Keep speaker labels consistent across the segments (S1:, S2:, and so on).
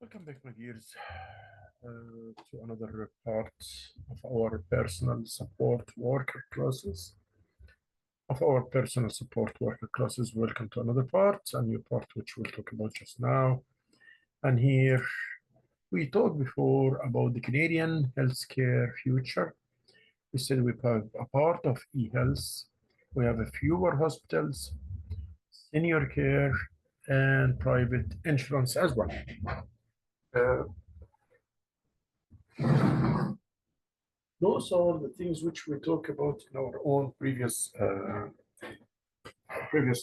S1: Welcome back, my dears, to another part of our personal support worker classes. Welcome to another part, a new part which we'll talk about just now. And here we talked before about the Canadian healthcare future. We said we have a part of e-health. We have a fewer hospitals, senior care, and private insurance as well. Uh, Those are the things which we talk about in our own previous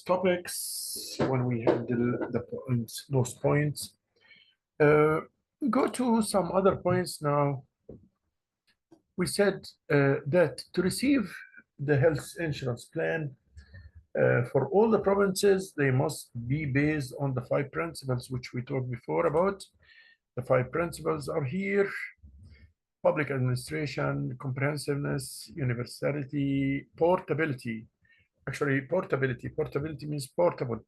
S1: topics when we handle those points. Go to some other points now. We said that to receive the health insurance plan for all the provinces, they must be based on the five principles which we talked before about. The five principles are here: public administration, comprehensiveness, universality, portability. Actually, portability means portable,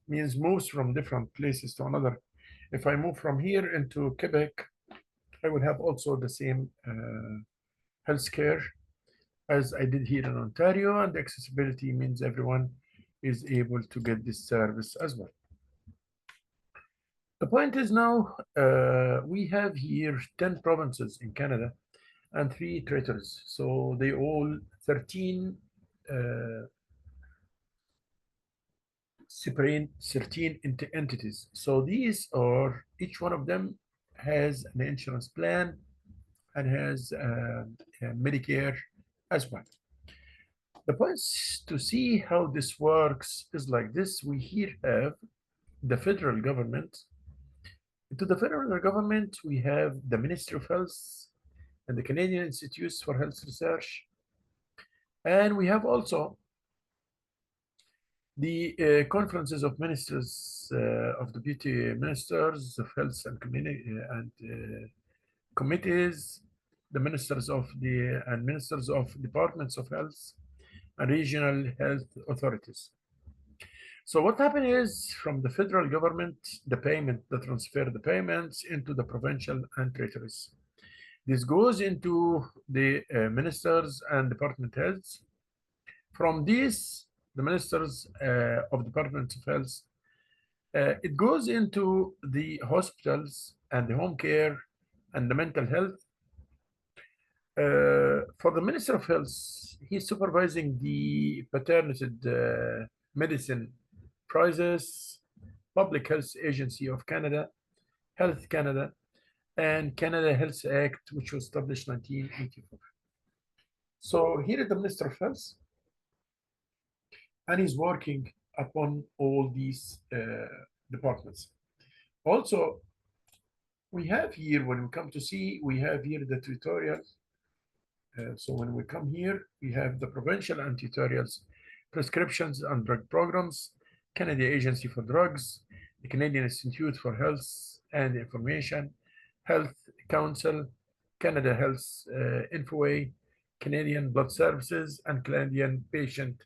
S1: means moves from different places to another. If I move from here into Quebec, I will have also the same healthcare as I did here in Ontario, and accessibility means everyone is able to get this service as well. The point is now we have here 10 provinces in Canada and 3 territories. So they all 13 separate 13 entities. So these are, each one of them has an insurance plan and has Medicare as well. The points to see how this works is like this. We here have the federal government. To the federal government, we have the Ministry of Health and the Canadian Institutes for Health Research. And we have also the conferences of ministers of deputy ministers of health and community and committees, the ministers of departments of health and regional health authorities. So what happened is, from the federal government, the transfer the payments into the provincial and territories. This goes into the ministers and department heads. From these, the ministers of Department of Health, it goes into the hospitals and the home care and the mental health. For the Minister of Health, he's supervising the paternity medicine prices, Public Health Agency of Canada, Health Canada, and Canada Health Act, which was established in 1984. So here is the Minister of Health, and he's working upon all these departments. Also, we have here, when we come to see, we have here the tutorials. So when we come here, we have the provincial and tutorials, prescriptions and drug programs, Canada Agency for Drugs, the Canadian Institute for Health and Information, Health Council, Canada Health Infoway, Canadian Blood Services, and Canadian Patient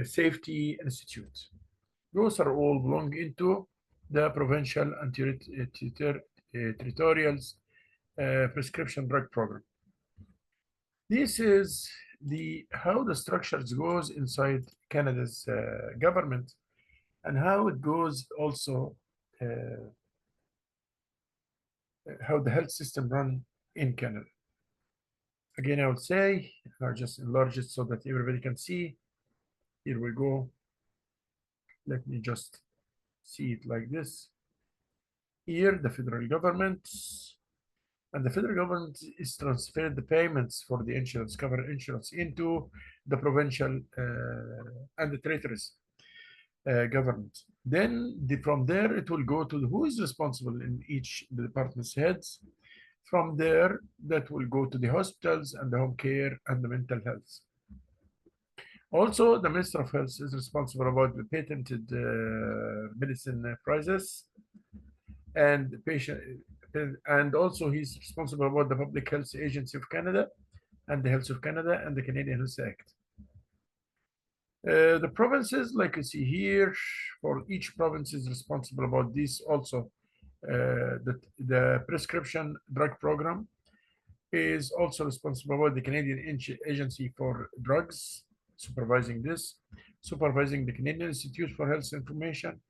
S1: Safety Institute. Those are all belong into the provincial and territorials prescription drug program. This is how the structures goes inside Canada's government, and how it goes also how the health system run in Canada. Again, I would say I'll just enlarge it so that everybody can see. Here we go. Let me just see it like this. Here, the federal government, and the federal government is transferred the payments for the insurance, cover insurance, into the provincial and the territories government. Then from there, it will go to who is responsible in each department's heads. From there, that will go to the hospitals and the home care and the mental health. Also, the Minister of Health is responsible about the patented medicine prices and patient, and also he's responsible about the Public Health Agency of Canada and the Health of Canada and the Canadian Health Act. The provinces, like you see here, for each province is responsible about this also. The prescription drug program is also responsible about the Canadian Agency for Drugs, supervising this, supervising the Canadian Institute for Health Information,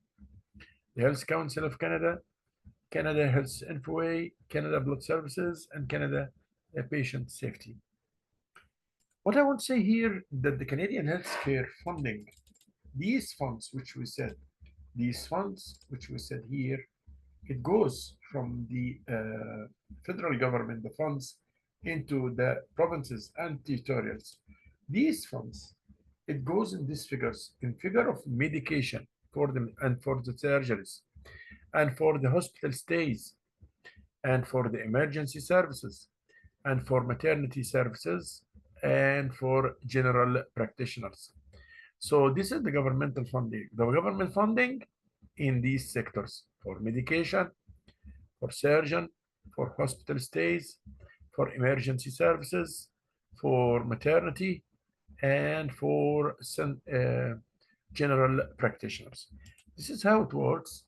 S1: the Health Council of Canada, Canada Health Infoway, Canada Blood Services, and Canada Patient Safety. What I want to say here that the Canadian healthcare funding, these funds which we said, here, it goes from the federal government, the funds, into the provinces and territorials. These funds, it goes in these figures, in figure of medication for them and for the surgeries and for the hospital stays and for the emergency services and for maternity services and for general practitioners. So this is the governmental funding. The government funding in these sectors for medication, for surgeon, for hospital stays, for emergency services, for maternity, and for some general practitioners. This is how it works.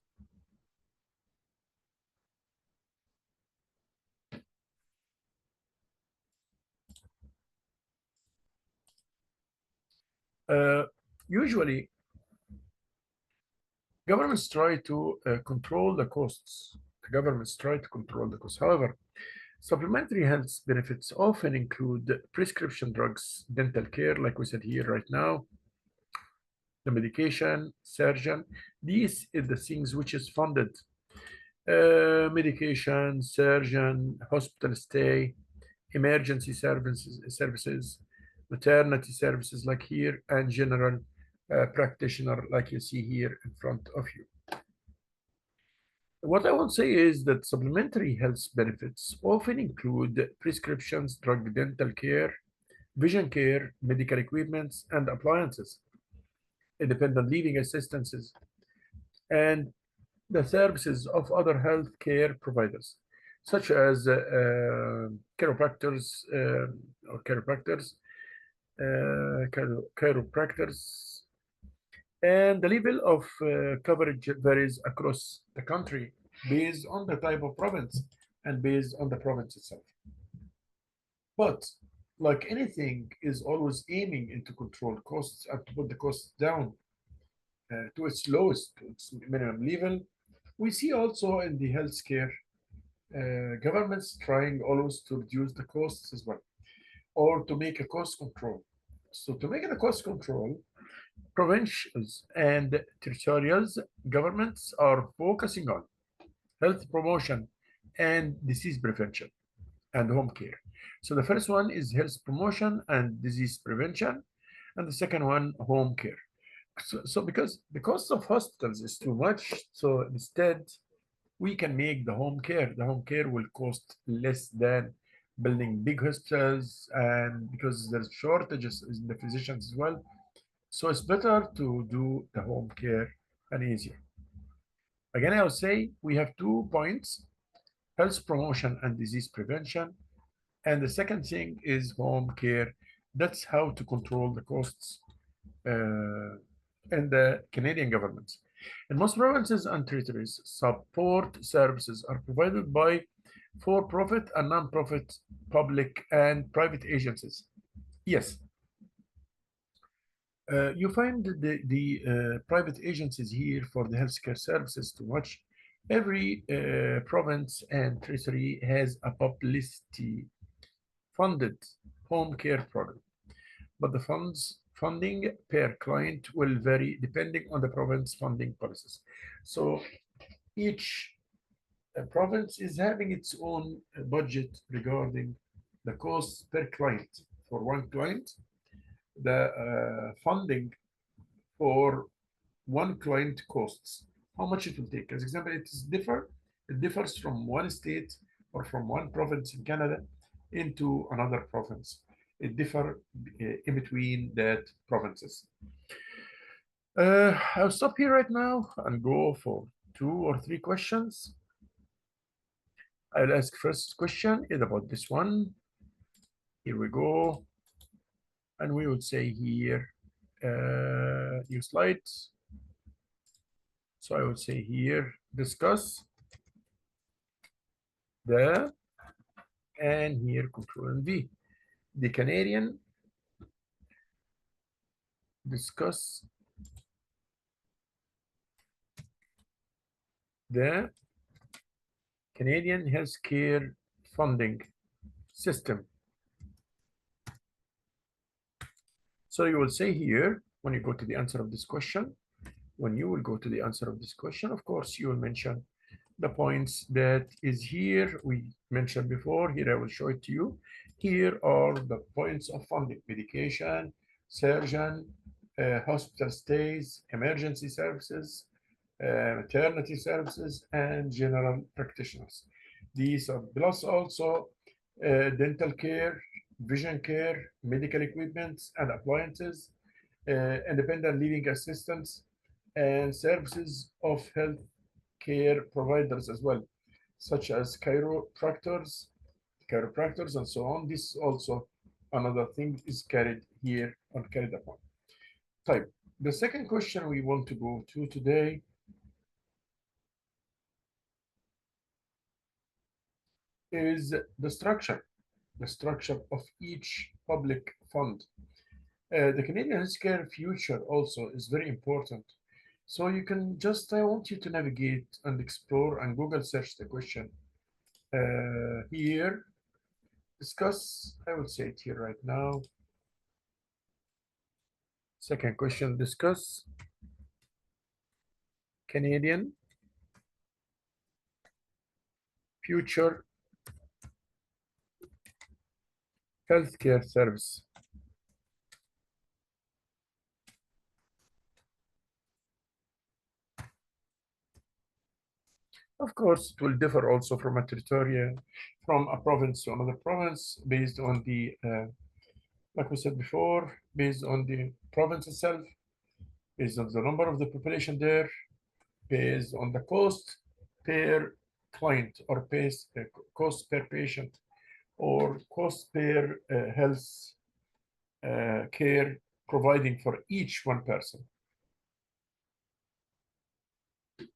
S1: Usually, governments try to control the costs. The governments try to control the costs. However, supplementary health benefits often include prescription drugs, dental care, like we said here right now, the medication, surgeon. These are the things which is funded. Medication, surgeon, hospital stay, emergency services, maternity services like here, and general practitioner like you see here in front of you. What I would say is that supplementary health benefits often include prescriptions, drug, dental care, vision care, medical equipments, and appliances, independent living assistances, and the services of other healthcare providers, such as chiropractors or chiropractors, and the level of coverage varies across the country based on the type of province and based on the province itself. But like anything is always aiming into control costs and to put the costs down to its lowest, to its minimum level. We see also in the healthcare governments trying always to reduce the costs as well, or to make a cost control. So to make the cost control, provincials and territorials governments are focusing on health promotion and disease prevention and home care. So the first one is health promotion and disease prevention, and the second one, home care. So because the cost of hospitals is too much, so instead we can make the home care. The home care will cost less than building big hospitals, and because there's shortages in the physicians as well. So it's better to do the home care and easier. Again, I will say we have 2 points, health promotion and disease prevention. And the second thing is home care. That's how to control the costs in the Canadian government. In most provinces and territories, support services are provided by for-profit and non-profit, public and private agencies. Yes, you find the private agencies here for the healthcare services too much. Every province and territory has a publicity funded home care program, but the funding per client will vary depending on the province funding policies. So each province is having its own budget regarding the costs per client. For one client, the funding for one client costs, how much it will take. As example, it differs from one state or from one province in Canada into another province. It differs in between that provinces. I'll stop here right now and go for 2 or 3 questions. I'll ask first question is about this one. Here we go. And we would say here, new slides. So I would say here, discuss the, and here Control and V. The Canadian, discuss the Canadian healthcare funding system. So you will say here, when you go to the answer of this question, when you will go to the answer of this question, of course, you will mention the points that is here. We mentioned before, here I will show it to you. Here are the points of funding: medication, surgeon, hospital stays, emergency services, maternity services, and general practitioners. These are plus also dental care, vision care, medical equipment and appliances, independent living assistance, and services of health care providers as well, such as chiropractors, and so on. This also another thing is carried here or carried upon. Type. The second question we want to go to today is the structure of each public fund. The Canadian healthcare future also is very important. So you can just, I want you to navigate and explore and Google search the question. Here, discuss, I will say it here right now. Second question, discuss Canadian future healthcare service. Of course, it will differ also from a territory, from a province to another province, based on the, like we said before, based on the province itself, based on the number of the population there, based on the cost per client or cost per patient or cost per health care providing for each one person.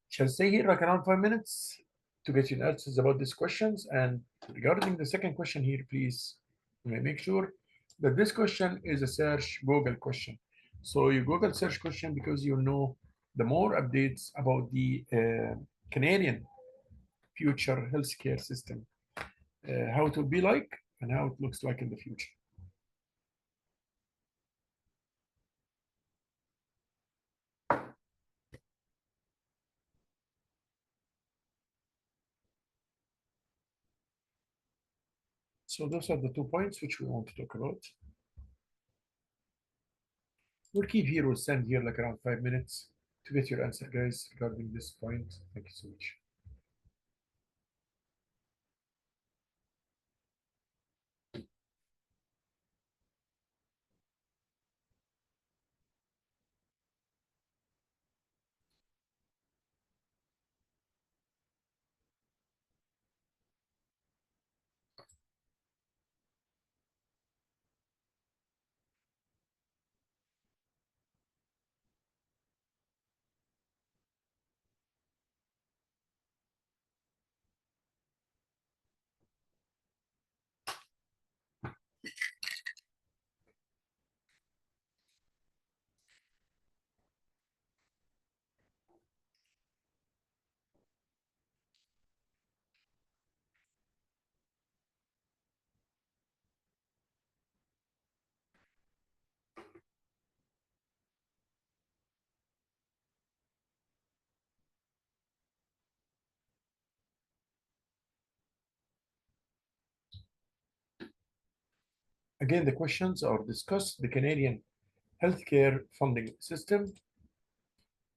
S1: Shall stay here like around 5 minutes to get you answers about these questions. And regarding the second question here, please make sure that this question is a search Google question. So you Google search question because you know the more updates about the Canadian future healthcare system, how it will be like and how it looks like in the future. So those are the 2 points which we want to talk about. We'll keep here, we'll stand here like around 5 minutes to get your answer, guys, regarding this point. Thank you so much. Again, the questions are: discuss the Canadian healthcare funding system.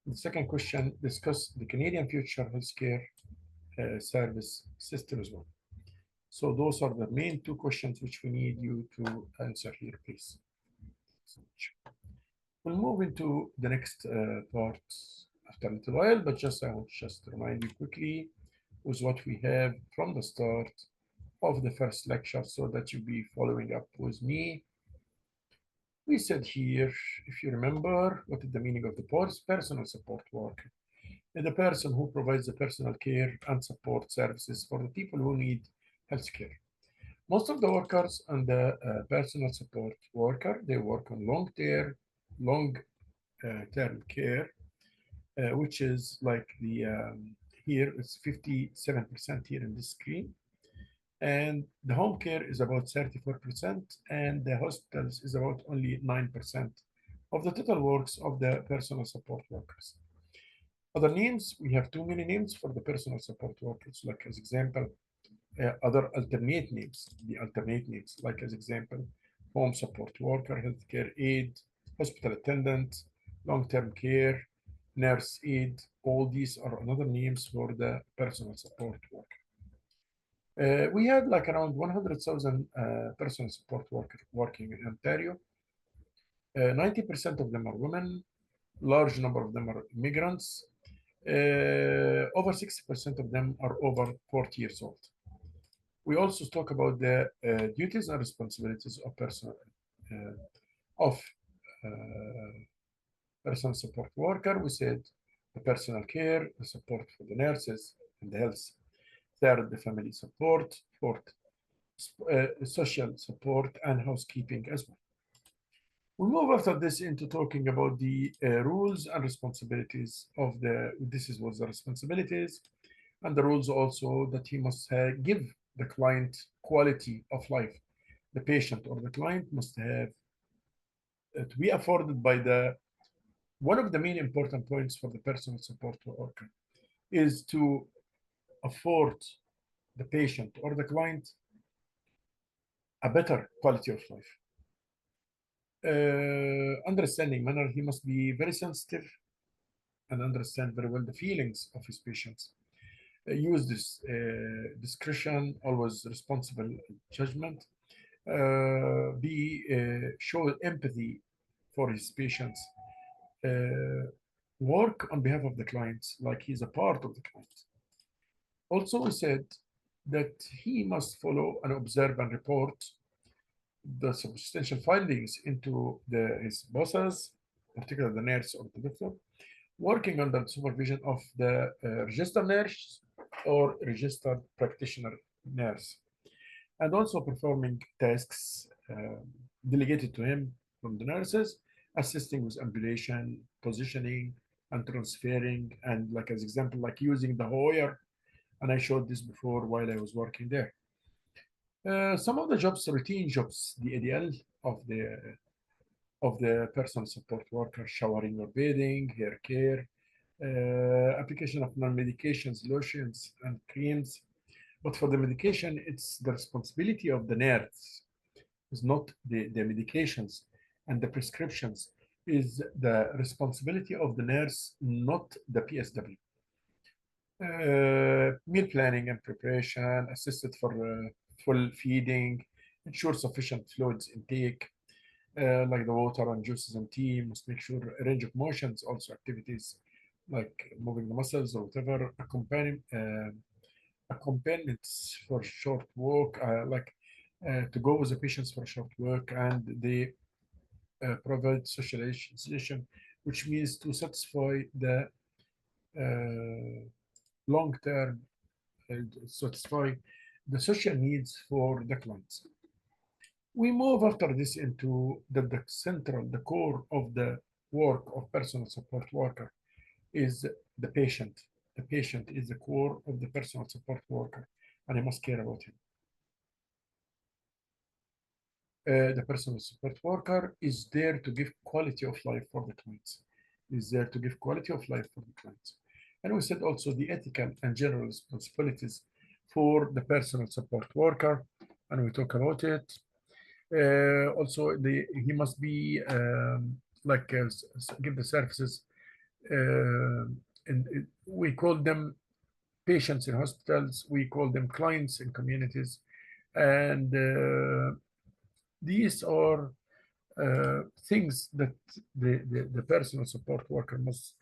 S1: The second question, discuss the Canadian future healthcare service system as well. So those are the main 2 questions which we need you to answer here, please. We'll move into the next part after a little while, but just I want to remind you quickly with what we have from the start of the first lecture so that you'll be following up with me We said here, if you remember, what is the meaning of the personal support worker? The person who provides the personal care and support services for the people who need health care. Most of the workers and the personal support worker, they work on long-term care, which is like the here it's 57% here in this screen, and the home care is about 34%, and the hospitals is about only 9% of the total works of the personal support workers. Other names, we have too many names for the personal support workers, like as example, other alternate names, the alternate names, like as example, home support worker, healthcare aide, hospital attendant, long-term care, nurse aide. All these are another names for the personal support worker. We had like around 100,000 personal support workers working in Ontario. 90% of them are women. Large number of them are immigrants. Over 60% of them are over 40 years old. We also talk about the duties and responsibilities of personal support worker. We said the personal care, the support for the nurses and the health. Third, the family support. Fourth, social support and housekeeping as well. We move after this into talking about the rules and responsibilities of was the responsibilities and the rules also that he must give the client quality of life. The patient or the client must have to be afforded by one of the main important points for the personal support worker is to afford the patient or the client a better quality of life. Understanding manner, he must be very sensitive and understand very well the feelings of his patients. Use this discretion, always responsible judgment. Show empathy for his patients. Work on behalf of the clients like he's a part of the client. Also, we said that he must follow and observe and report the substantial findings into his bosses, particularly the nurse or the doctor, working under the supervision of the registered nurse or registered practitioner nurse, and also performing tasks delegated to him from the nurses, assisting with ambulation, positioning, and transferring, and like as example, like using the Hoyer, and I showed this before while I was working there. Some of the jobs, routine jobs, the ADL of the personal support worker, showering or bathing, hair care, application of non-medications, lotions, and creams. But for the medication, it's the responsibility of the nurse. It's not the medications and the prescriptions. Is the responsibility of the nurse, not the PSW. Meal planning and preparation, assisted for full feeding, ensure sufficient fluids intake, like the water and juices and tea. Must make sure a range of motions, also activities like moving the muscles or whatever, accompaniments for short walk, to go with the patients for a short walk, and they provide socialization, which means to satisfy the long-term, satisfy the social needs for the clients. We move after this into the core of the work of personal support worker is the patient. The patient is the core of the personal support worker, and I must care about him. The personal support worker is there to give quality of life for the clients. Is there to give quality of life for the clients. And we said also the ethical and general responsibilities for the personal support worker, and we talk about it. Also, he must be give the services, and we call them patients in hospitals, we call them clients in communities, and these are things that the personal support worker must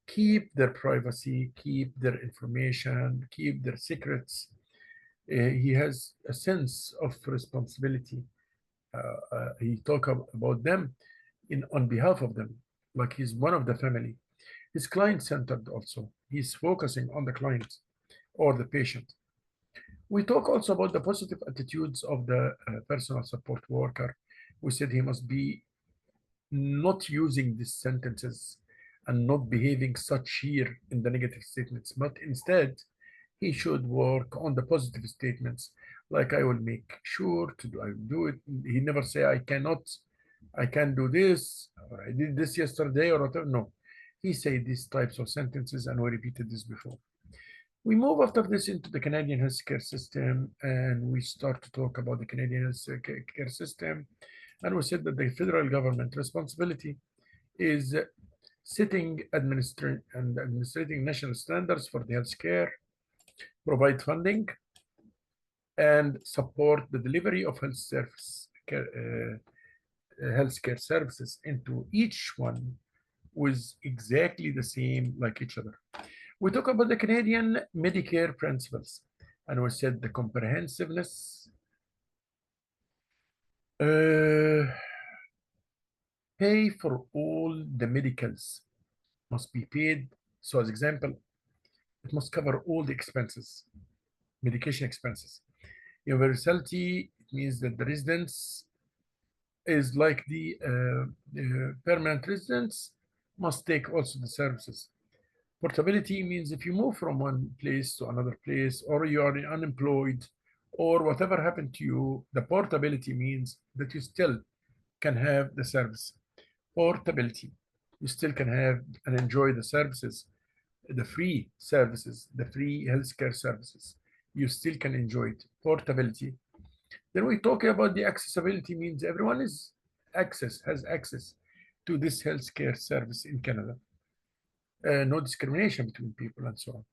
S1: keep their privacy, keep their information, keep their secrets. He has a sense of responsibility he talk about them on behalf of them, like he's one of the family. He's client-centered also. He's focusing on the client or the patient. We talk also about the positive attitudes of the personal support worker. We said he must be not using these sentences and not behaving such here in the negative statements, but instead he should work on the positive statements, like I will make sure to do, I will do it. He never say I cannot, I can't do this, or I did this yesterday or whatever. No, he say these types of sentences, and we repeated this before. We move after this into the Canadian healthcare system, and we start to talk about the Canadian healthcare system. And we said that the federal government responsibility is setting, administrating national standards for the healthcare, provide funding, and support the delivery of healthcare services into each one with exactly the same like each other. We talk about the Canadian Medicare principles, and we said the comprehensiveness, pay for all the medicals must be paid. So as example, it must cover all the expenses, medication expenses. Universality, it means that the residents is like the permanent residents must take also the services. Portability means if you move from one place to another place, or you are unemployed, or whatever happened to you, the portability means that you still can have the service. Portability, you still can have and enjoy the services, the free services, the free healthcare services. You still can enjoy it. Portability. Then we talk about the accessibility means everyone has access to this healthcare service in Canada. No discrimination between people and so on.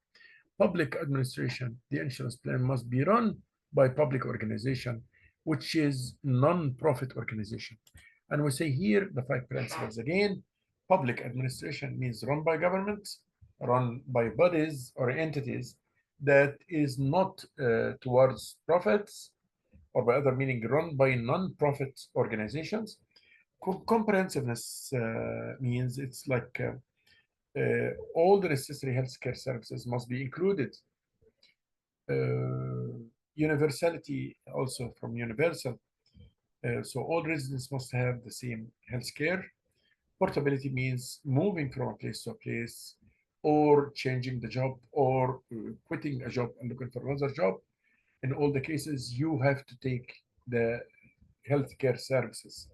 S1: Public administration, the insurance plan must be run by public organization, which is non-profit organization. And we say here the 5 principles again. Public administration means run by government, run by bodies or entities that is not towards profits, or by other meaning run by non-profit organizations. Comprehensiveness means it's like all the necessary healthcare services must be included. Universality also from universal. So all residents must have the same healthcare. Portability means moving from a place to a place, or changing the job, or quitting a job and looking for another job. In all the cases, you have to take the healthcare services.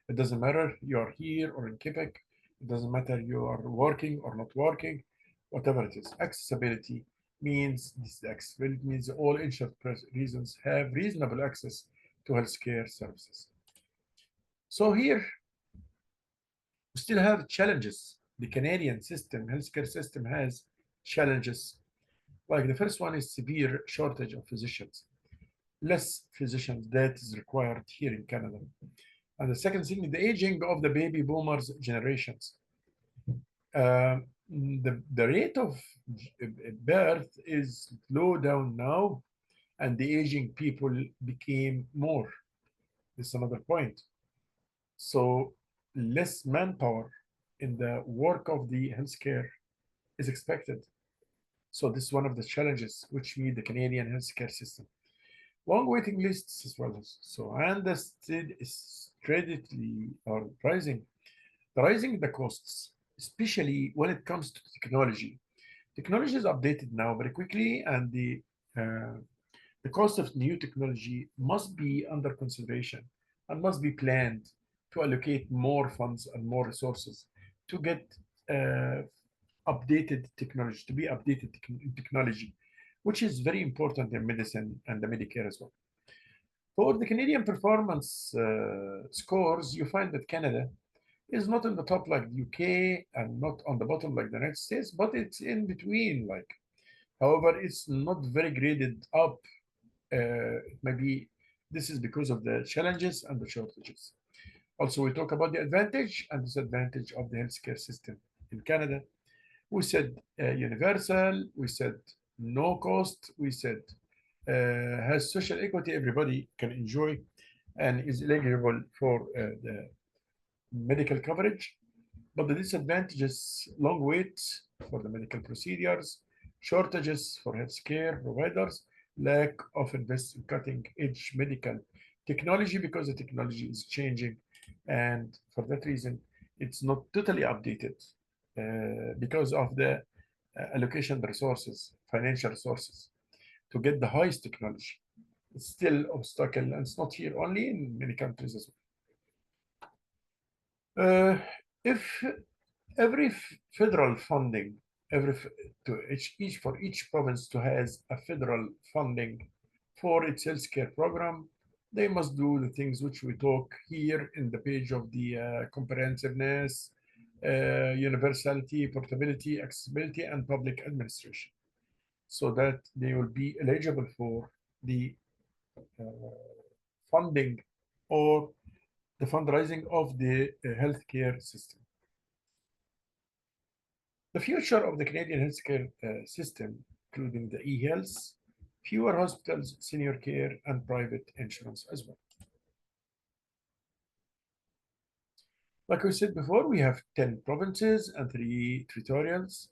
S1: It doesn't matter you're here or in Quebec. It doesn't matter you are working or not working, whatever it is. Accessibility means accessibility means all insured persons have reasonable access to healthcare services. So here we still have challenges. The Canadian system, healthcare system, has challenges. Like the first one is severe shortage of physicians. Less physicians that is required here in Canada. And the second thing, the aging of the baby boomers generations. The rate of birth is low down now, and the aging people became more. This is another point. So less manpower in the work of the healthcare is expected. So this is one of the challenges which meet the Canadian healthcare system. Long waiting lists as well. So, and the steadily are rising. Rising the costs, especially when it comes to technology. Technology is updated now very quickly, and the cost of new technology must be under consideration and must be planned to allocate more funds and more resources to get updated technology, to be updated technology, which is very important in medicine and the Medicare as well. For the Canadian performance scores, you find that Canada is not in the top like the UK and not on the bottom like the United States, but it's in between. Like, however, it's not very graded up. Maybe this is because of the challenges and the shortages. Also, we talk about the advantage and disadvantage of the healthcare system in Canada. We said universal, we said no cost, we said has social equity, everybody can enjoy, and is eligible for the medical coverage. But the disadvantages: long waits for the medical procedures, shortages for healthcare providers, lack of investment in cutting-edge medical technology because the technology is changing, and for that reason, it's not totally updated because of the allocation resources, financial resources to get the highest technology. It's still obstacle, and it's not here only, in many countries as well. If every federal funding, for each province to has a federal funding for its healthcare program, they must do the things which we talk here in the page of the comprehensiveness, universality, portability, accessibility, and public administration, so that they will be eligible for the uh, funding or the fundraising of the healthcare system. The future of the Canadian healthcare system, including the e-health, fewer hospitals, senior care, and private insurance as well. Like we said before, we have 10 provinces and 3 territorials.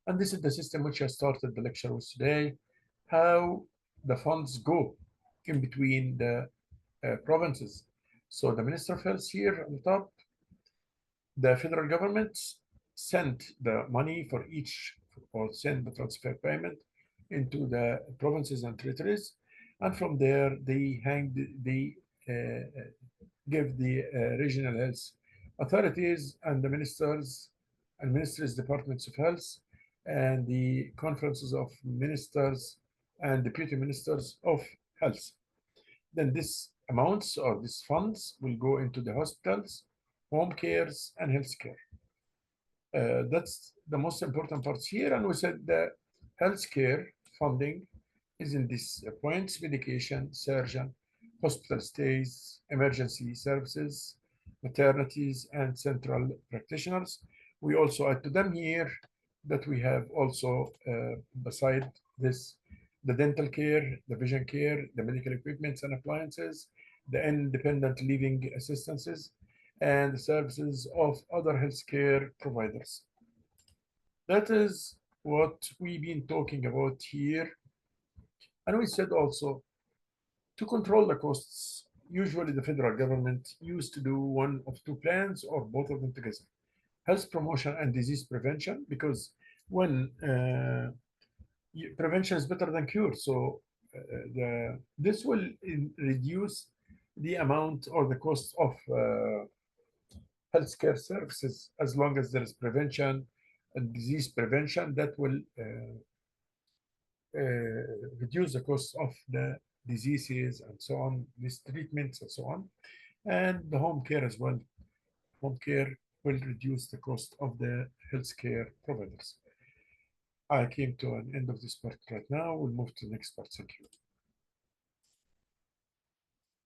S1: And this is the system which I started the lecture with today, how the funds go in between the provinces. So the Minister of Health here on the top, the federal government sent the money for each, or send the transfer payment into the provinces and territories, and from there they give the regional health authorities and the ministers and ministries, departments of health, and the conferences of ministers and deputy ministers of health. Then this amounts, or these funds, will go into the hospitals, home cares, and healthcare. That's the most important parts here. And we said the healthcare funding is in these points: medication, surgeon, hospital stays, emergency services, maternities, and central practitioners. We also add to them here that we have also, beside this, the dental care, the vision care, the medical equipments and appliances, the independent living assistances, and the services of other healthcare providers. That is what we've been talking about here. And we said also, to control the costs, usually the federal government used to do one of two plans or both of them together: health promotion and disease prevention, because when prevention is better than cure. So this will reduce the amount or the cost of healthcare services, as long as there is prevention and disease prevention. That will reduce the cost of the diseases and so on, these treatments and so on, and the home care as well. Home care will reduce the cost of the healthcare providers. I came to an end of this part right now. We'll move to the next part. Thank you.